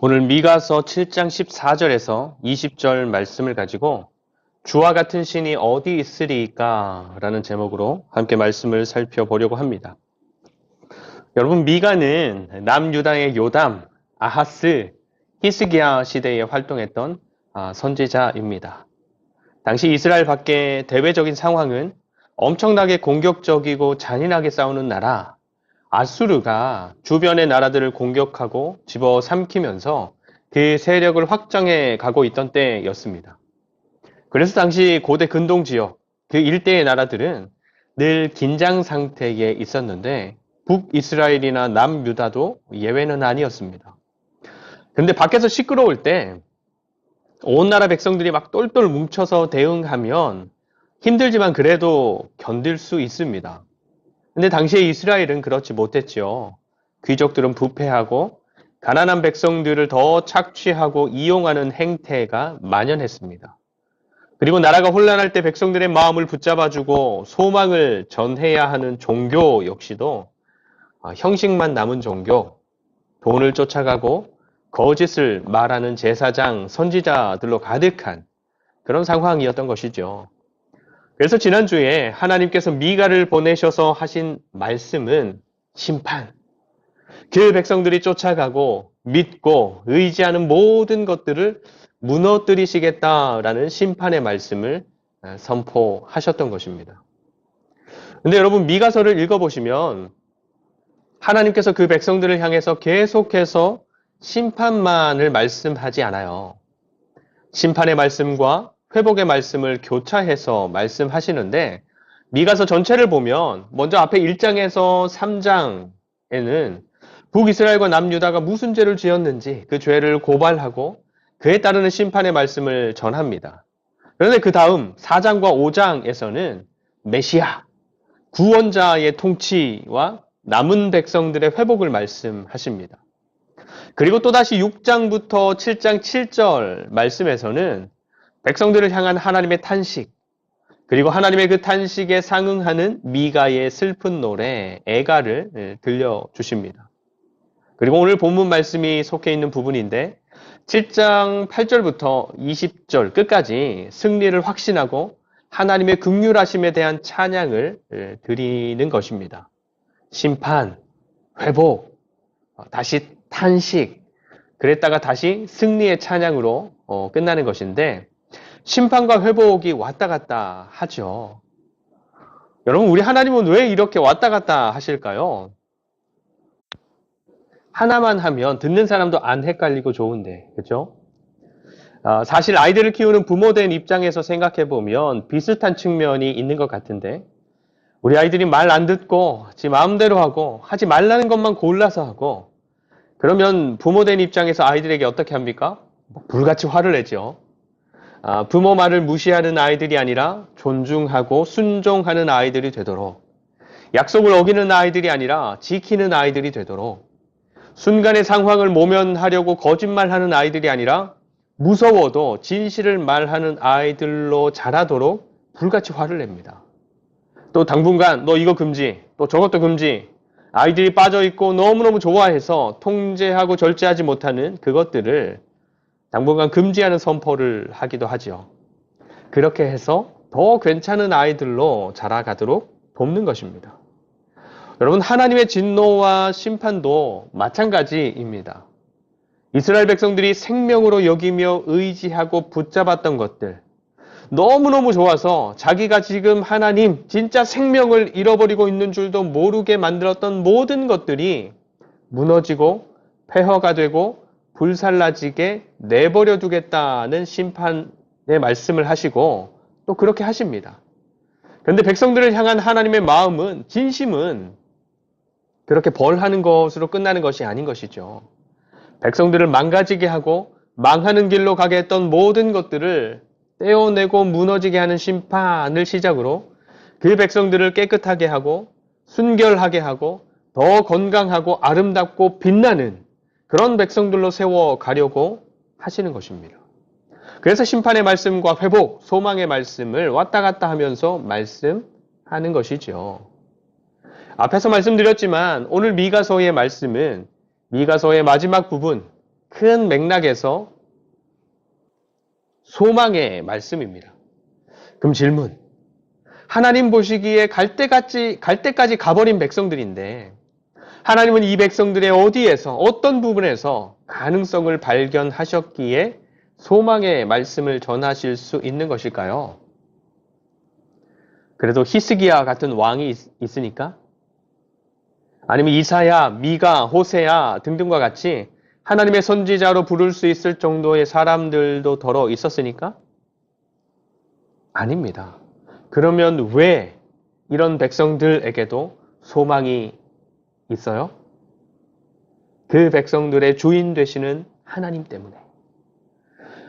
오늘 미가서 7장 14절에서 20절 말씀을 가지고 주와 같은 신이 어디 있으리까? 라는 제목으로 함께 말씀을 살펴보려고 합니다. 여러분, 미가는 남유다의 요담, 아하스, 히스기야 시대에 활동했던 선지자입니다. 당시 이스라엘 밖의 대외적인 상황은 엄청나게 공격적이고 잔인하게 싸우는 나라, 아수르가 주변의 나라들을 공격하고 집어삼키면서 그 세력을 확장해 가고 있던 때였습니다. 그래서 당시 고대 근동 지역, 그 일대의 나라들은 늘 긴장 상태에 있었는데 북이스라엘이나 남유다도 예외는 아니었습니다. 근데 밖에서 시끄러울 때 온 나라 백성들이 막 똘똘 뭉쳐서 대응하면 힘들지만 그래도 견딜 수 있습니다. 근데 당시에 이스라엘은 그렇지 못했죠. 귀족들은 부패하고 가난한 백성들을 더 착취하고 이용하는 행태가 만연했습니다. 그리고 나라가 혼란할 때 백성들의 마음을 붙잡아주고 소망을 전해야 하는 종교 역시도 형식만 남은 종교, 돈을 쫓아가고 거짓을 말하는 제사장, 선지자들로 가득한 그런 상황이었던 것이죠. 그래서 지난주에 하나님께서 미가를 보내셔서 하신 말씀은 심판. 그 백성들이 쫓아가고 믿고 의지하는 모든 것들을 무너뜨리시겠다라는 심판의 말씀을 선포하셨던 것입니다. 근데 여러분, 미가서를 읽어보시면 하나님께서 그 백성들을 향해서 계속해서 심판만을 말씀하지 않아요. 심판의 말씀과 회복의 말씀을 교차해서 말씀하시는데 미가서 전체를 보면 먼저 앞에 1장에서 3장에는 북이스라엘과 남유다가 무슨 죄를 지었는지 그 죄를 고발하고 그에 따르는 심판의 말씀을 전합니다. 그런데 그 다음 4장과 5장에서는 메시아, 구원자의 통치와 남은 백성들의 회복을 말씀하십니다. 그리고 또다시 6장부터 7장 7절 말씀에서는 백성들을 향한 하나님의 탄식, 그리고 하나님의 그 탄식에 상응하는 미가의 슬픈 노래, 애가를 들려주십니다. 그리고 오늘 본문 말씀이 속해 있는 부분인데 7장 8절부터 20절 끝까지 승리를 확신하고 하나님의 긍휼하심에 대한 찬양을 드리는 것입니다. 심판, 회복, 다시 탄식, 그랬다가 다시 승리의 찬양으로 끝나는 것인데 심판과 회복이 왔다 갔다 하죠. 여러분, 우리 하나님은 왜 이렇게 왔다 갔다 하실까요? 하나만 하면 듣는 사람도 안 헷갈리고 좋은데, 그렇죠? 사실 아이들을 키우는 부모된 입장에서 생각해 보면 비슷한 측면이 있는 것 같은데 우리 아이들이 말 안 듣고 지 마음대로 하고 하지 말라는 것만 골라서 하고 그러면 부모된 입장에서 아이들에게 어떻게 합니까? 불같이 화를 내죠. 부모 말을 무시하는 아이들이 아니라 존중하고 순종하는 아이들이 되도록, 약속을 어기는 아이들이 아니라 지키는 아이들이 되도록, 순간의 상황을 모면하려고 거짓말하는 아이들이 아니라 무서워도 진실을 말하는 아이들로 자라도록 불같이 화를 냅니다. 또 당분간 너 이거 금지, 또 저것도 금지, 아이들이 빠져있고 너무너무 좋아해서 통제하고 절제하지 못하는 그것들을 당분간 금지하는 선포를 하기도 하죠. 그렇게 해서 더 괜찮은 아이들로 자라가도록 돕는 것입니다. 여러분, 하나님의 진노와 심판도 마찬가지입니다. 이스라엘 백성들이 생명으로 여기며 의지하고 붙잡았던 것들, 너무너무 좋아서 자기가 지금 하나님, 진짜 생명을 잃어버리고 있는 줄도 모르게 만들었던 모든 것들이 무너지고 폐허가 되고 불살라지게 내버려 두겠다는 심판의 말씀을 하시고 또 그렇게 하십니다. 그런데 백성들을 향한 하나님의 마음은, 진심은 그렇게 벌하는 것으로 끝나는 것이 아닌 것이죠. 백성들을 망가지게 하고 망하는 길로 가게 했던 모든 것들을 떼어내고 무너지게 하는 심판을 시작으로 그 백성들을 깨끗하게 하고 순결하게 하고 더 건강하고 아름답고 빛나는 그런 백성들로 세워가려고 하시는 것입니다. 그래서 심판의 말씀과 회복, 소망의 말씀을 왔다 갔다 하면서 말씀하는 것이죠. 앞에서 말씀드렸지만 오늘 미가서의 말씀은 미가서의 마지막 부분, 큰 맥락에서 소망의 말씀입니다. 그럼 질문. 하나님 보시기에 갈 때까지 가버린 백성들인데 하나님은 이 백성들의 어디에서 어떤 부분에서 가능성을 발견하셨기에 소망의 말씀을 전하실 수 있는 것일까요? 그래도 히스기야 같은 왕이 있으니까? 아니면 이사야, 미가, 호세야 등등과 같이 하나님의 선지자로 부를 수 있을 정도의 사람들도 더러 있었으니까? 아닙니다. 그러면 왜 이런 백성들에게도 소망이 있어요? 그 백성들의 주인 되시는 하나님 때문에.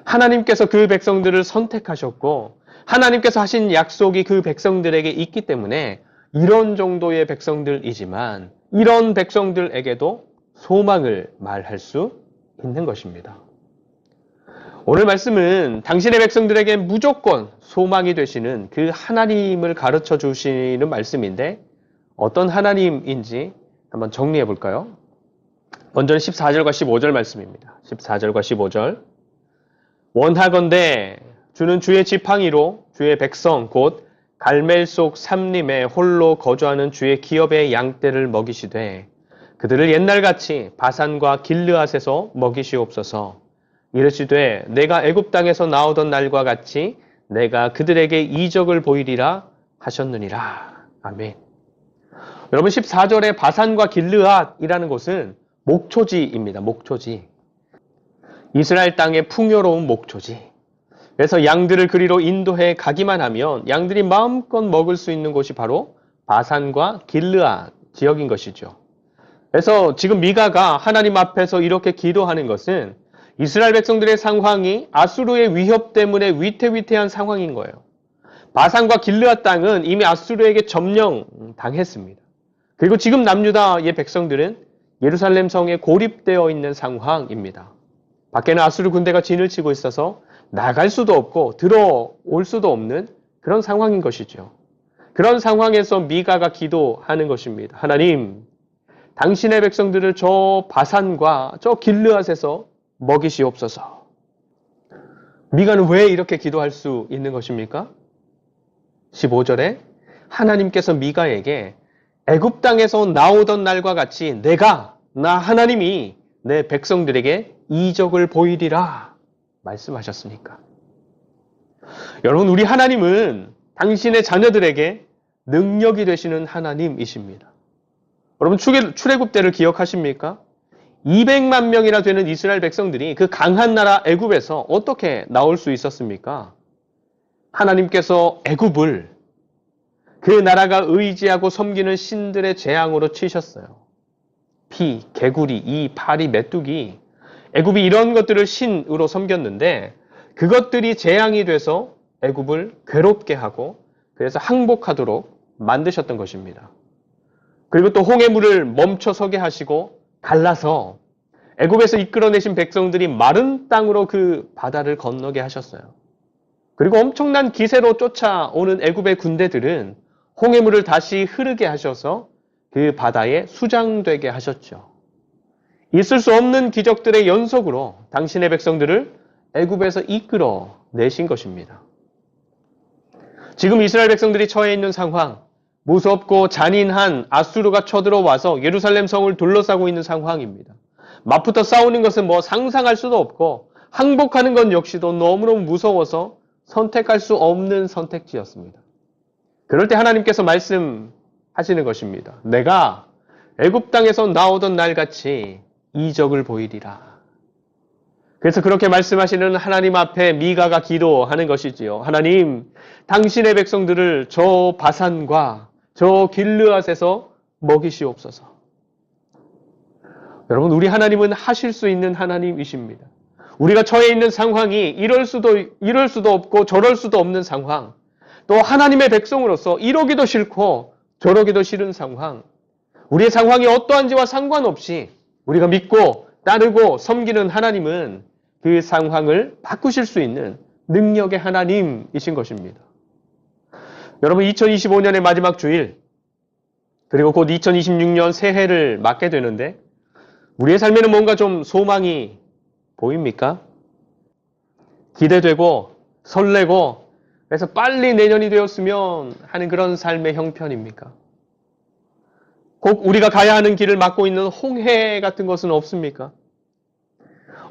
하나님께서 그 백성들을 선택하셨고 하나님께서 하신 약속이 그 백성들에게 있기 때문에 이런 정도의 백성들이지만 이런 백성들에게도 소망을 말할 수 있는 것입니다. 오늘 말씀은 당신의 백성들에게 무조건 소망이 되시는 그 하나님을 가르쳐 주시는 말씀인데 어떤 하나님인지 한번 정리해 볼까요? 먼저는 14절과 15절 말씀입니다. 14절과 15절. 원하건대 주는 주의 지팡이로 주의 백성 곧 갈멜 속 삼림에 홀로 거주하는 주의 기업의 양떼를 먹이시되 그들을 옛날같이 바산과 길르앗에서 먹이시옵소서. 이르시되 내가 애굽 땅에서 나오던 날과 같이 내가 그들에게 이적을 보이리라 하셨느니라. 아멘. 여러분 14절에 바산과 길르앗이라는 곳은 목초지입니다. 목초지. 이스라엘 땅의 풍요로운 목초지. 그래서 양들을 그리로 인도해 가기만 하면 양들이 마음껏 먹을 수 있는 곳이 바로 바산과 길르앗 지역인 것이죠. 그래서 지금 미가가 하나님 앞에서 이렇게 기도하는 것은 이스라엘 백성들의 상황이 아수르의 위협 때문에 위태위태한 상황인 거예요. 바산과 길르앗 땅은 이미 아수르에게 점령당했습니다. 그리고 지금 남유다의 백성들은 예루살렘 성에 고립되어 있는 상황입니다. 밖에는 아수르 군대가 진을 치고 있어서 나갈 수도 없고 들어올 수도 없는 그런 상황인 것이죠. 그런 상황에서 미가가 기도하는 것입니다. 하나님, 당신의 백성들을 저 바산과 저 길르앗에서 먹이시옵소서. 미가는 왜 이렇게 기도할 수 있는 것입니까? 15절에 하나님께서 미가에게 애굽 땅에서 나오던 날과 같이 나 하나님이 내 백성들에게 이적을 보이리라 말씀하셨으니까. 여러분, 우리 하나님은 당신의 자녀들에게 능력이 되시는 하나님이십니다. 여러분, 출애굽 때를 기억하십니까? 200만 명이나 되는 이스라엘 백성들이 그 강한 나라 애굽에서 어떻게 나올 수 있었습니까? 하나님께서 애굽을 그 나라가 의지하고 섬기는 신들의 재앙으로 치셨어요. 피, 개구리, 이, 파리, 메뚜기. 애굽이 이런 것들을 신으로 섬겼는데 그것들이 재앙이 돼서 애굽을 괴롭게 하고 그래서 항복하도록 만드셨던 것입니다. 그리고 또 홍해 물을 멈춰서게 하시고 갈라서 애굽에서 이끌어내신 백성들이 마른 땅으로 그 바다를 건너게 하셨어요. 그리고 엄청난 기세로 쫓아오는 애굽의 군대들은 홍해물을 다시 흐르게 하셔서 그 바다에 수장되게 하셨죠. 있을 수 없는 기적들의 연속으로 당신의 백성들을 애굽에서 이끌어 내신 것입니다. 지금 이스라엘 백성들이 처해 있는 상황, 무섭고 잔인한 아수르가 쳐들어와서 예루살렘 성을 둘러싸고 있는 상황입니다. 맞붙어 싸우는 것은 상상할 수도 없고 항복하는 건 역시도 너무너무 무서워서 선택할 수 없는 선택지였습니다. 그럴 때 하나님께서 말씀하시는 것입니다. 내가 애굽 땅에서 나오던 날같이 이적을 보이리라. 그래서 그렇게 말씀하시는 하나님 앞에 미가가 기도하는 것이지요. 하나님, 당신의 백성들을 저 바산과 저 길르앗에서 먹이시옵소서. 여러분, 우리 하나님은 하실 수 있는 하나님이십니다. 우리가 처해 있는 상황이 이럴 수도 없고 저럴 수도 없는 상황, 또 하나님의 백성으로서 이러기도 싫고 저러기도 싫은 상황, 우리의 상황이 어떠한지와 상관없이 우리가 믿고 따르고 섬기는 하나님은 그 상황을 바꾸실 수 있는 능력의 하나님이신 것입니다. 여러분, 2025년의 마지막 주일, 그리고 곧 2026년 새해를 맞게 되는데 우리의 삶에는 뭔가 좀 소망이 보입니까? 기대되고 설레고 그래서 빨리 내년이 되었으면 하는 그런 삶의 형편입니까? 꼭 우리가 가야 하는 길을 막고 있는 홍해 같은 것은 없습니까?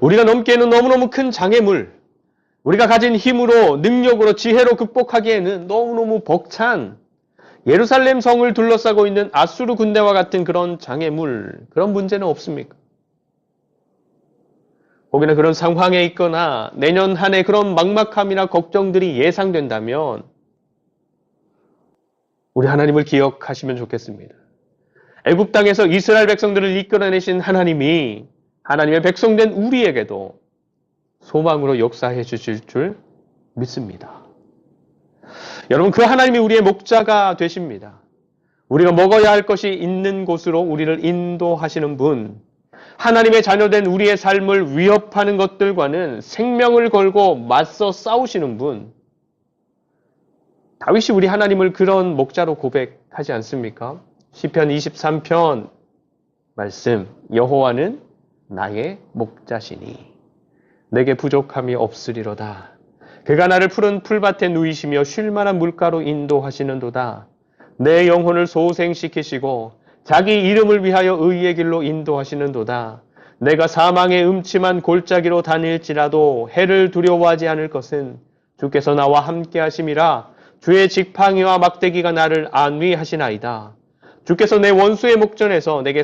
우리가 넘기에는 너무너무 큰 장애물, 우리가 가진 힘으로, 능력으로, 지혜로 극복하기에는 너무너무 벅찬 예루살렘 성을 둘러싸고 있는 아수르 군대와 같은 그런 장애물, 그런 문제는 없습니까? 혹여나 그런 상황에 있거나 내년 한 해 그런 막막함이나 걱정들이 예상된다면 우리 하나님을 기억하시면 좋겠습니다. 애굽 땅에서 이스라엘 백성들을 이끌어내신 하나님이 하나님의 백성된 우리에게도 소망으로 역사해 주실 줄 믿습니다. 여러분, 그 하나님이 우리의 목자가 되십니다. 우리가 먹어야 할 것이 있는 곳으로 우리를 인도하시는 분, 하나님의 자녀된 우리의 삶을 위협하는 것들과는 생명을 걸고 맞서 싸우시는 분, 다윗이 우리 하나님을 그런 목자로 고백하지 않습니까? 시편 23편 말씀, 여호와는 나의 목자시니 내게 부족함이 없으리로다. 그가 나를 푸른 풀밭에 누이시며 쉴 만한 물가로 인도하시는도다. 내 영혼을 소생시키시고 자기 이름을 위하여 의의 길로 인도하시는도다. 내가 사망의 음침한 골짜기로 다닐지라도 해를 두려워하지 않을 것은 주께서 나와 함께 하심이라. 주의 지팡이와 막대기가 나를 안위하시나이다. 주께서 내 원수의 목전에서 내게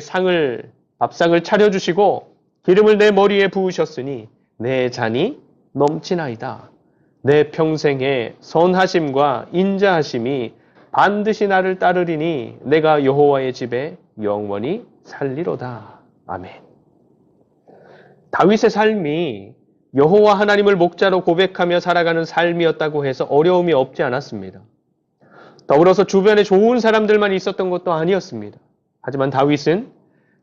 밥상을 차려주시고 기름을 내 머리에 부으셨으니 내 잔이 넘치나이다. 내 평생에 선하심과 인자하심이 반드시 나를 따르리니 내가 여호와의 집에 영원히 살리로다. 아멘. 다윗의 삶이 여호와 하나님을 목자로 고백하며 살아가는 삶이었다고 해서 어려움이 없지 않았습니다. 더불어서 주변에 좋은 사람들만 있었던 것도 아니었습니다. 하지만 다윗은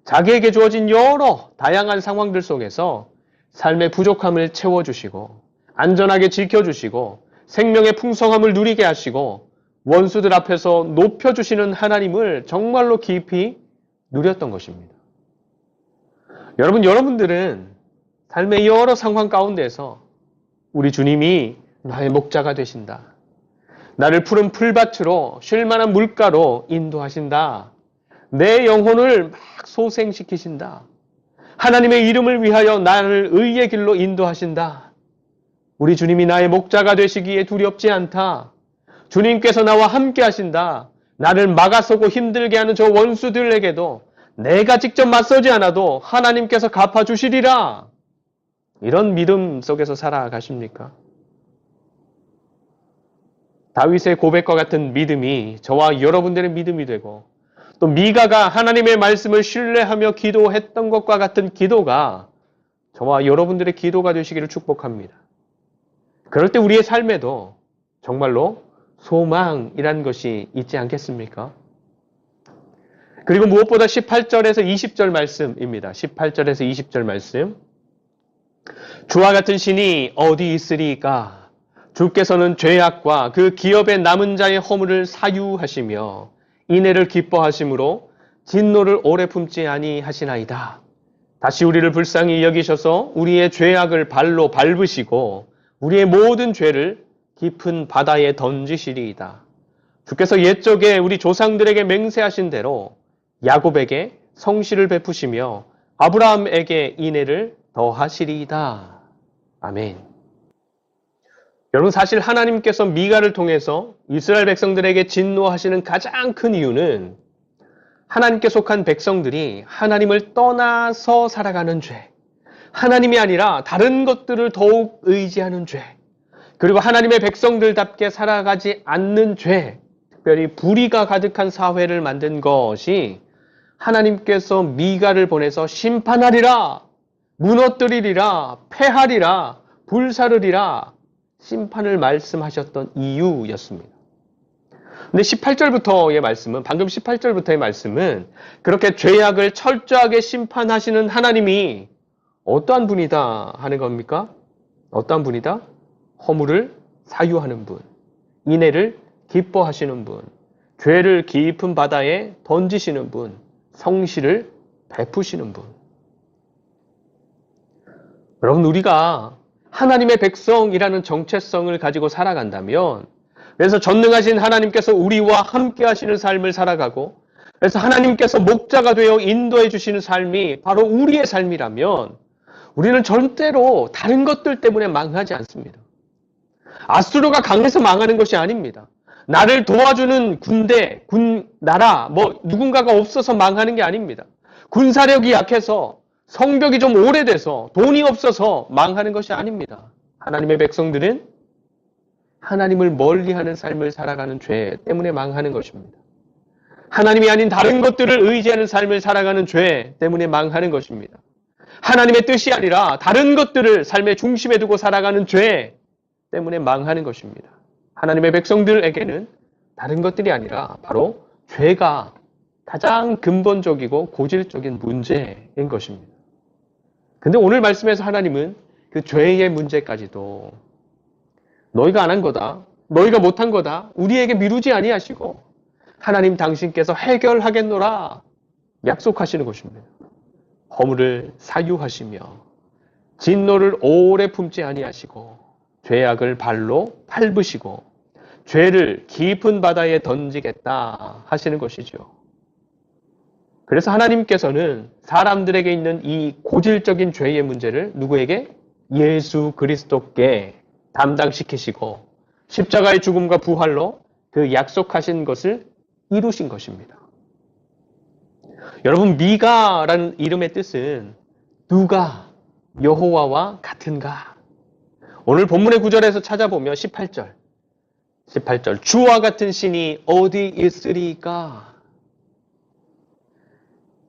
자기에게 주어진 여러 다양한 상황들 속에서 삶의 부족함을 채워주시고 안전하게 지켜주시고 생명의 풍성함을 누리게 하시고 원수들 앞에서 높여주시는 하나님을 정말로 깊이 누렸던 것입니다. 여러분들은 삶의 여러 상황 가운데서 우리 주님이 나의 목자가 되신다. 나를 푸른 풀밭으로 쉴 만한 물가로 인도하신다. 내 영혼을 막 소생시키신다. 하나님의 이름을 위하여 나를 의의 길로 인도하신다. 우리 주님이 나의 목자가 되시기에 두렵지 않다. 주님께서 나와 함께 하신다. 나를 막아서고 힘들게 하는 저 원수들에게도 내가 직접 맞서지 않아도 하나님께서 갚아주시리라. 이런 믿음 속에서 살아가십니까? 다윗의 고백과 같은 믿음이 저와 여러분들의 믿음이 되고 또 미가가 하나님의 말씀을 신뢰하며 기도했던 것과 같은 기도가 저와 여러분들의 기도가 되시기를 축복합니다. 그럴 때 우리의 삶에도 정말로 소망이란 것이 있지 않겠습니까? 그리고 무엇보다 18절에서 20절 말씀입니다. 18절에서 20절 말씀. 주와 같은 신이 어디 있으리까? 주께서는 죄악과 그 기업의 남은 자의 허물을 사유하시며 인애를 기뻐하심으로 진노를 오래 품지 아니하시나이다. 다시 우리를 불쌍히 여기셔서 우리의 죄악을 발로 밟으시고 우리의 모든 죄를 깊은 바다에 던지시리이다. 주께서 옛적에 우리 조상들에게 맹세하신 대로 야곱에게 성실을 베푸시며 아브라함에게 인애를 더하시리이다. 아멘. 여러분, 사실 하나님께서 미가를 통해서 이스라엘 백성들에게 진노하시는 가장 큰 이유는 하나님께 속한 백성들이 하나님을 떠나서 살아가는 죄, 하나님이 아니라 다른 것들을 더욱 의지하는 죄, 그리고 하나님의 백성들답게 살아가지 않는 죄, 특별히 불의가 가득한 사회를 만든 것이 하나님께서 미가를 보내서 심판하리라, 무너뜨리리라, 패하리라, 불사르리라 심판을 말씀하셨던 이유였습니다. 근데 18절부터의 말씀은, 방금 18절부터의 말씀은 그렇게 죄악을 철저하게 심판하시는 하나님이 어떠한 분이다 하는 겁니까? 어떠한 분이다? 허물을 사유하는 분, 인애를 기뻐하시는 분, 죄를 깊은 바다에 던지시는 분, 성실을 베푸시는 분. 여러분, 우리가 하나님의 백성이라는 정체성을 가지고 살아간다면, 그래서 전능하신 하나님께서 우리와 함께 하시는 삶을 살아가고, 그래서 하나님께서 목자가 되어 인도해 주시는 삶이 바로 우리의 삶이라면, 우리는 절대로 다른 것들 때문에 망하지 않습니다. 아수르가 강해서 망하는 것이 아닙니다. 나를 도와주는 군대, 나라, 누군가가 없어서 망하는 게 아닙니다. 군사력이 약해서, 성벽이 좀 오래돼서, 돈이 없어서 망하는 것이 아닙니다. 하나님의 백성들은 하나님을 멀리하는 삶을 살아가는 죄 때문에 망하는 것입니다. 하나님이 아닌 다른 것들을 의지하는 삶을 살아가는 죄 때문에 망하는 것입니다. 하나님의 뜻이 아니라 다른 것들을 삶의 중심에 두고 살아가는 죄 때문에 망하는 것입니다. 하나님의 백성들에게는 다른 것들이 아니라 바로 죄가 가장 근본적이고 고질적인 문제인 것입니다. 근데 오늘 말씀에서 하나님은 그 죄의 문제까지도 너희가 안 한 거다, 너희가 못한 거다, 우리에게 미루지 아니하시고 하나님 당신께서 해결하겠노라 약속하시는 것입니다. 허물을 사유하시며 진노를 오래 품지 아니하시고 죄악을 발로 밟으시고 죄를 깊은 바다에 던지겠다 하시는 것이죠. 그래서 하나님께서는 사람들에게 있는 이 고질적인 죄의 문제를 누구에게? 예수 그리스도께 담당시키시고 십자가의 죽음과 부활로 그 약속하신 것을 이루신 것입니다. 여러분, 미가라는 이름의 뜻은 누가 여호와와 같은가? 오늘 본문의 구절에서 찾아보면 18절 주와 같은 신이 어디 있으리까?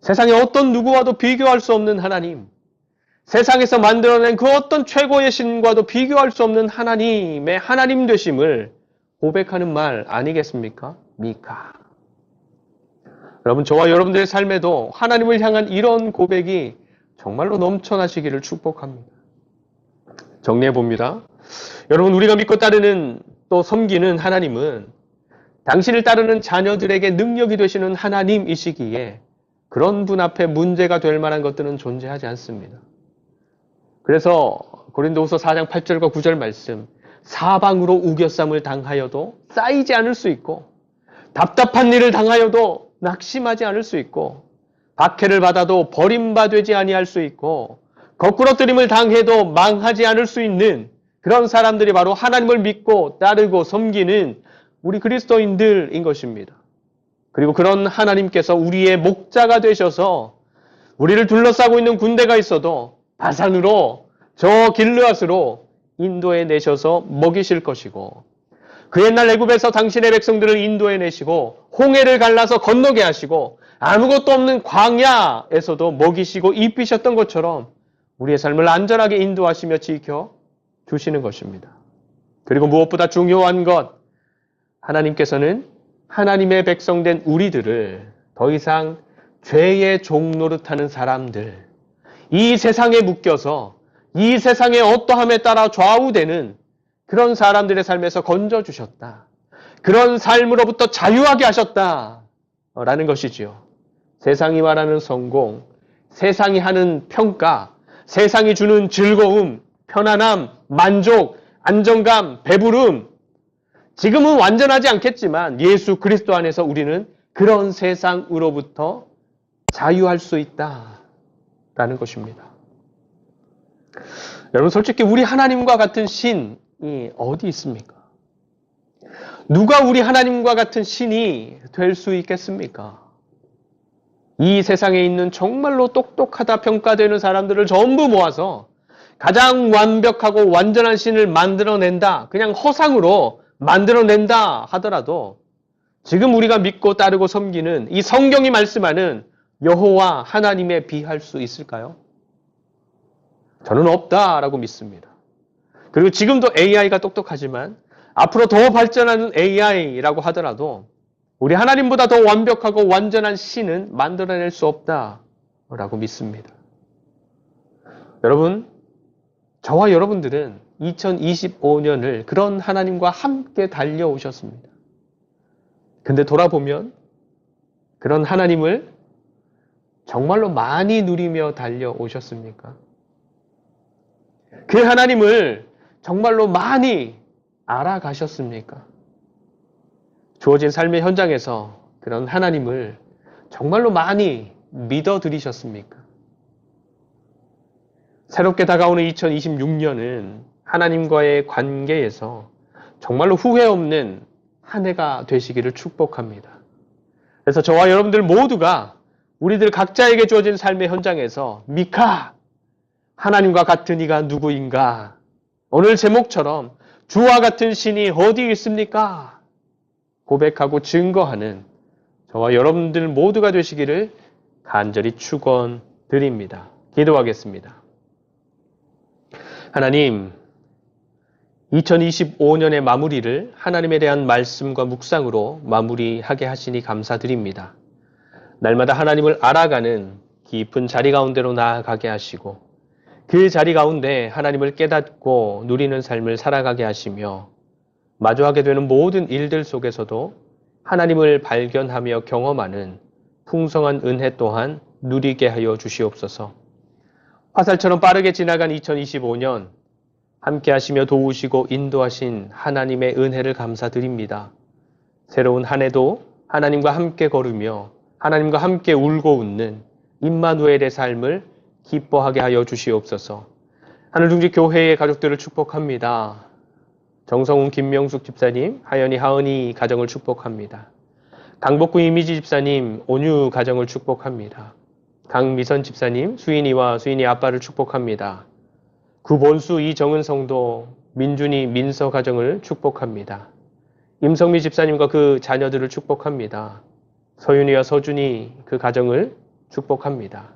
세상에 어떤 누구와도 비교할 수 없는 하나님, 세상에서 만들어낸 그 어떤 최고의 신과도 비교할 수 없는 하나님의 하나님 되심을 고백하는 말 아니겠습니까? 미가. 여러분, 저와 여러분들의 삶에도 하나님을 향한 이런 고백이 정말로 넘쳐나시기를 축복합니다. 정리해 봅니다. 여러분, 우리가 믿고 따르는 또 섬기는 하나님은 당신을 따르는 자녀들에게 능력이 되시는 하나님이시기에 그런 분 앞에 문제가 될 만한 것들은 존재하지 않습니다. 그래서 고린도후서 4장 8절과 9절 말씀, 사방으로 우겨쌈을 당하여도 쌓이지 않을 수 있고 답답한 일을 당하여도 낙심하지 않을 수 있고 박해를 받아도 버림받지 아니할 수 있고 거꾸러뜨림을 당해도 망하지 않을 수 있는 그런 사람들이 바로 하나님을 믿고 따르고 섬기는 우리 그리스도인들인 것입니다. 그리고 그런 하나님께서 우리의 목자가 되셔서 우리를 둘러싸고 있는 군대가 있어도 바산으로 저 길르앗으로 인도해 내셔서 먹이실 것이고 그 옛날 애굽에서 당신의 백성들을 인도해 내시고 홍해를 갈라서 건너게 하시고 아무것도 없는 광야에서도 먹이시고 입히셨던 것처럼 우리의 삶을 안전하게 인도하시며 지켜 주시는 것입니다. 그리고 무엇보다 중요한 것, 하나님께서는 하나님의 백성된 우리들을 더 이상 죄의 종노릇하는 사람들, 이 세상에 묶여서 이 세상의 어떠함에 따라 좌우되는 그런 사람들의 삶에서 건져주셨다. 그런 삶으로부터 자유하게 하셨다라는 것이지요. 세상이 말하는 성공, 세상이 하는 평가, 세상이 주는 즐거움, 편안함, 만족, 안정감, 배부름, 지금은 완전하지 않겠지만 예수 그리스도 안에서 우리는 그런 세상으로부터 자유할 수 있다라는 것입니다. 여러분, 솔직히 우리 하나님과 같은 신이 어디 있습니까? 누가 우리 하나님과 같은 신이 될 수 있겠습니까? 이 세상에 있는 정말로 똑똑하다 평가되는 사람들을 전부 모아서 가장 완벽하고 완전한 신을 만들어낸다, 그냥 허상으로 만들어낸다 하더라도 지금 우리가 믿고 따르고 섬기는 이 성경이 말씀하는 여호와 하나님에 비할 수 있을까요? 저는 없다라고 믿습니다. 그리고 지금도 AI가 똑똑하지만 앞으로 더 발전하는 AI라고 하더라도 우리 하나님보다 더 완벽하고 완전한 신은 만들어낼 수 없다라고 믿습니다. 여러분, 저와 여러분들은 2025년을 그런 하나님과 함께 달려오셨습니다. 근데 돌아보면 그런 하나님을 정말로 많이 누리며 달려오셨습니까? 그 하나님을 정말로 많이 알아가셨습니까? 주어진 삶의 현장에서 그런 하나님을 정말로 많이 믿어드리셨습니까? 새롭게 다가오는 2026년은 하나님과의 관계에서 정말로 후회 없는 한 해가 되시기를 축복합니다. 그래서 저와 여러분들 모두가 우리들 각자에게 주어진 삶의 현장에서 미카, 하나님과 같은 이가 누구인가? 오늘 제목처럼 주와 같은 신이 어디 있습니까? 고백하고 증거하는 저와 여러분들 모두가 되시기를 간절히 축원드립니다. 기도하겠습니다. 하나님, 2025년의 마무리를 하나님에 대한 말씀과 묵상으로 마무리하게 하시니 감사드립니다. 날마다 하나님을 알아가는 깊은 자리 가운데로 나아가게 하시고 그 자리 가운데 하나님을 깨닫고 누리는 삶을 살아가게 하시며 마주하게 되는 모든 일들 속에서도 하나님을 발견하며 경험하는 풍성한 은혜 또한 누리게 하여 주시옵소서. 화살처럼 빠르게 지나간 2025년 함께 하시며 도우시고 인도하신 하나님의 은혜를 감사드립니다. 새로운 한 해도 하나님과 함께 걸으며 하나님과 함께 울고 웃는 임마누엘의 삶을 기뻐하게 하여 주시옵소서. 하늘중지 교회의 가족들을 축복합니다. 정성훈 김명숙 집사님, 하연이 하은이 가정을 축복합니다. 강복구 이미지 집사님, 온유 가정을 축복합니다. 강미선 집사님, 수인이와 수인이 아빠를 축복합니다. 구본수 이정은 성도, 민준이 민서 가정을 축복합니다. 임성미 집사님과 그 자녀들을 축복합니다. 서윤이와 서준이 그 가정을 축복합니다.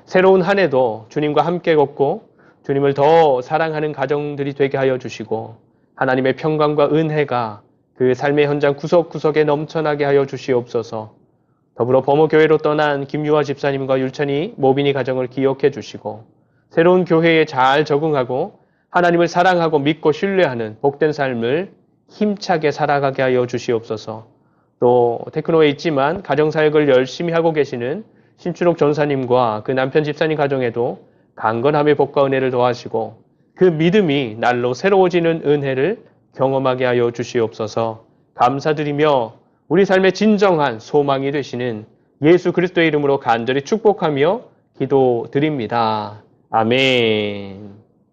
새로운 한 해도 주님과 함께 걷고 주님을 더 사랑하는 가정들이 되게 하여 주시고 하나님의 평강과 은혜가 그 삶의 현장 구석구석에 넘쳐나게 하여 주시옵소서. 더불어 범어교회로 떠난 김유아 집사님과 율찬이 모빈이 가정을 기억해 주시고 새로운 교회에 잘 적응하고 하나님을 사랑하고 믿고 신뢰하는 복된 삶을 힘차게 살아가게 하여 주시옵소서. 또 테크노에 있지만 가정사역을 열심히 하고 계시는 신춘옥 전사님과 그 남편 집사님 가정에도 강건함의 복과 은혜를 더하시고 그 믿음이 날로 새로워지는 은혜를 경험하게 하여 주시옵소서. 감사드리며 우리 삶의 진정한 소망이 되시는 예수 그리스도의 이름으로 간절히 축복하며 기도드립니다. 아멘.